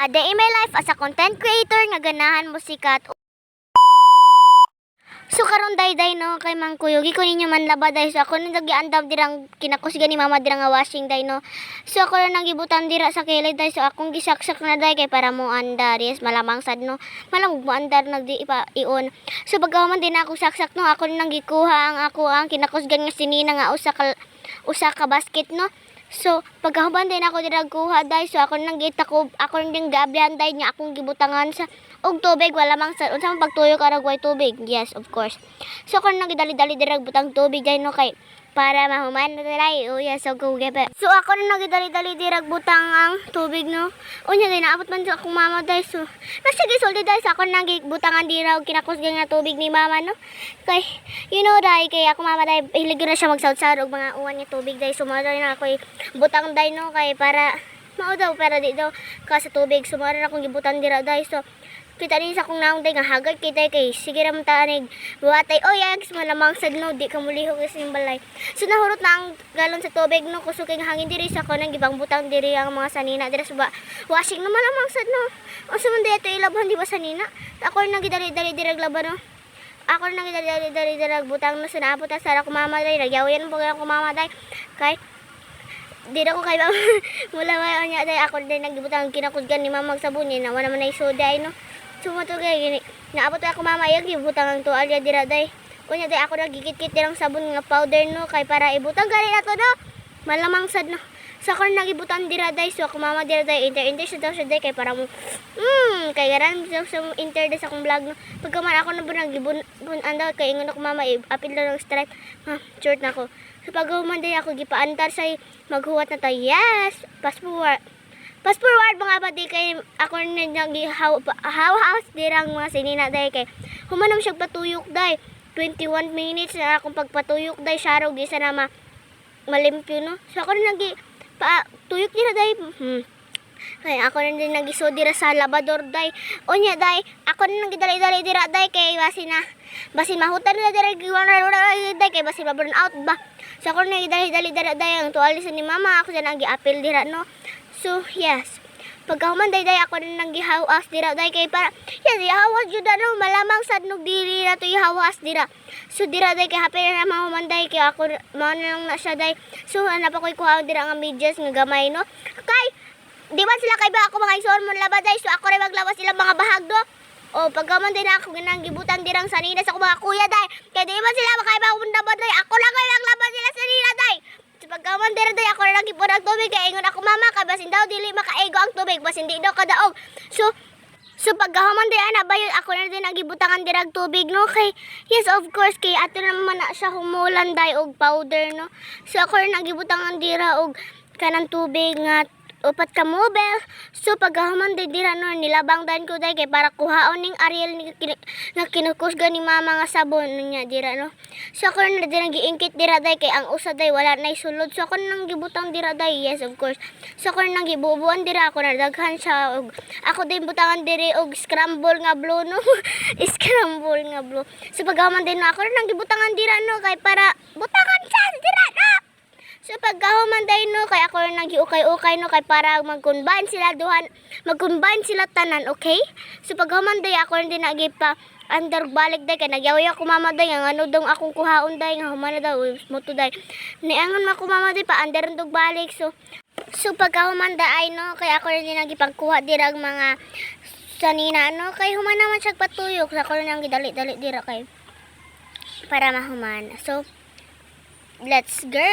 Day in my life as a content creator nga ganahan mo sikat. So karon day no kay Mang Kuyo gi ko ninyo man laba day, so ako nang giandam dirang kinakusga ni mama dirang nga washing day no. So ako nang gibutan dira sa kilid day, so akong gisaksak na day kay para mo andar, yes malamang sad no. Malamang mo andar nagdi ipa ion. So pagkaman din ako saksak no, ako nang gikuha ang ako ang kinakusgan nga sinina nga usa ka basket no. So pagkahuban din ako dira kuha day, so ako nang gitakob, ako nang din gaabyan day nya akong gibutangan sa og tubig, wala mang sa unsa man pagtuyok arag way tubig. Yes, of course. So ako nang gidali-dali dira butang tubig day no kay para mahuman na diri. Oh yes, so go get it. So ako nang gidali-dali dira butang ang tubig no. Unya day naabot man sa akong mama day, so nasige sulti day sa ako nang gibutangan dira og kinakusgan nga tubig ni mama no. Kay you know day kay ako mama day hilig na siya magsawd-sawd og mga uwan nga tubig day, so mao na ako butang day no kay para mao daw pero di daw ka sa tubig, so mao na akong gibutan dira day. So kita din sa kong naong day nga hagad kita kay sige ra man tanig buhatay oh yags malamang sad no di ka mulihog sa balay. So nahurot na ang galon sa tubig no, kusog kay hangin diri sa ko nang gibang butang diri ang mga sanina diri sa washing no, malamang sad no. Unsa man dito ilabhan di ba sanina? Ako nang gidali-dali dirag laban no. Ako nang gidali-dali dirag butang no, sunabot sa ako mama day nagyawayan po ako mama day kay di na ko kay mula mayon niya day ako din nagbutang kinakusgan ni mama magsabon niya na wala man ay soda ay no. Sumato kay gini naabot ako mama yag ibutang ang tuwalya dira day. Kunya day ako nagigit-git dirang sabon nga powder no kay para ibutang gali na to no. Malamang sad no. Sa ako nagibutang dira day, so ako mama dira day inter sa daw siya day kay para mo kay garan sa inter sa akong vlog no. Pagkaman ako na bunang gibun andar kay ingon ako mama apil na ng strike. Short na ako. Sa paghuman day ako gipaantar say maghuwat na tayo. Yes, fast forward mga pati kay ako nag-house dirang mga sinina day kay humanam siya patuyok day 21 minutes na akong pagpatuyok day sharog di sa na malimpyo no. So ako tuyok dira day kay ako na din nagiso dira sa labador day. Onya day ako na nagidali-dali dira day kay basin mahutan na dira day kay basin ma-burn out ba. So ako na nagidali-dali dira day ang tuwali sa ni mama ako sa nagi-apil dira no. So yes, pagkahuman day ako na nanggihawas dira day kay para yes ihawas jud no, malamang sad nog diri na to ihawas dira. So dira day kay happy na mahuman day kay ako mao na siya day. So ana pa koy kuha dira nga medyas nga gamay no. Kay di ba sila kay ba ako mga ison mo laba day, so ako ray maglawas sila mga bahag do. O pagkaman din ako ginang gibutan dirang sanina sa mga kuya day. Kay di ba sila makay ba unda ba day, ako lang kay laban sila sanina day. Pagkaman dira day ako na nagipon ang tubig kay ingon ako mama kay basin daw dili makaego ang tubig basin di daw kadaog. So pagkahuman day ana bayon ako na din nagibutangan dirag tubig no kay yes of course kay ato naman na siya humulan day og powder no. So ako na nagibutangan dira og kanang tubig nga upat ka mobile. So pagkahuman day dira no nilabang dan ko day kay para kuhaon ning Ariel nga kinukusga ni mama nga sabon niya dira no. So ako na din giingkit dira day kay ang usa day wala nay sulod, so ako nang gibutang dira day. Yes of course. So ako nang gibubuan dira ako na daghan siya og ako din butangan diri og scramble nga blue no. Scramble nga blue. So pagkahuman din ako nang gibutangan dira no kay para butangan siya dira no. So pagkahuman day no kay ako nang giukay-ukay no kay para mag-combine sila tanan, okay? So pagkahuman day ako din nagipa andar balik day kay nagyaway ako mama day nga ano dong akong kuhaon day nga humana daw moto day. Niangon man ko mama day pa andar dog balik. So pagkahuman day no kay ako din nagipagkuha dirag mga sanina no kay humana man siya patuyok, sa ako nang gidali-dali dira kay para mahuman. So let's go.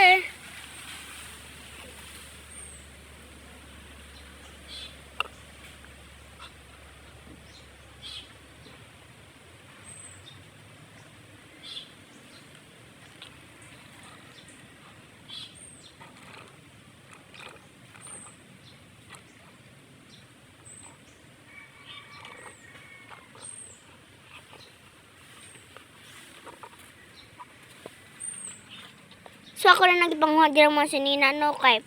So ako na nagipanguha dira mga sinina no kay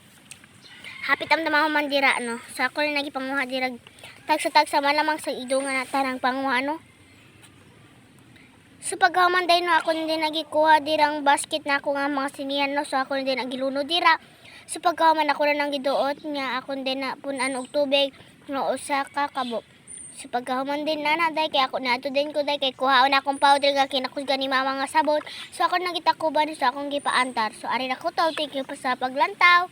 hapit ang tamahuman dira no. So ako na nagipanguha dira tagsa malamang sa idungan na tarang panguha no. So pagkaman day no ako din nagikuha dirang basket na ako nga mga sinihan no. So ako din nagiluno dira. So pagkaman ako na nang giduot nga ako din na punan og tubig no usa ka kabok. So pagkahuman din na day kay ako nato din ko day kay kuhaon akong powder nga kinakusga ni mama nga sabon. So ako nagitakuban so akong gipaantar. So ari na ko taw, thank you pa sa paglantaw.